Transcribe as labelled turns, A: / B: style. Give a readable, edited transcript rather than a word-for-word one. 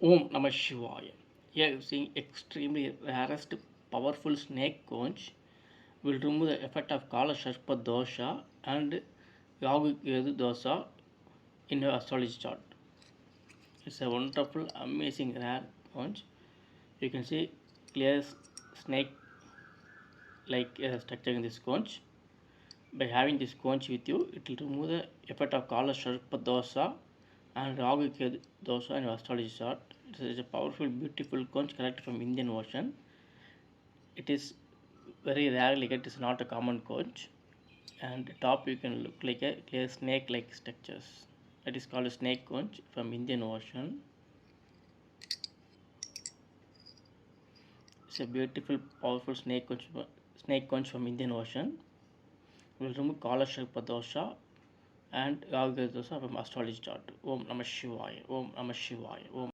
A: Om Namaha Shivaya. Here you see extremely rarest powerful snake conch will remove the effect of Kala Sarpa dosha and Ragu ketu dosa in your astrology chart. It's a wonderful, amazing rare conch. You can see clear snake like structure in this conch. By having this conch with you, it will remove the effect of Kala Sarpa dosa and Ragu ketu dosa in your astrology chart. It is a powerful, beautiful conch collected from Indian Ocean. It is very rarely it is not a common conch, and top you can look like a clear snake like structures. That is called a snake conch from Indian Ocean. It's a beautiful powerful snake conch from Indian Ocean. We will remove Kala Sharpa dosha and Ragu dosha from astrology chart. Om Namah Shivaya. Om Namah Shivaya. Om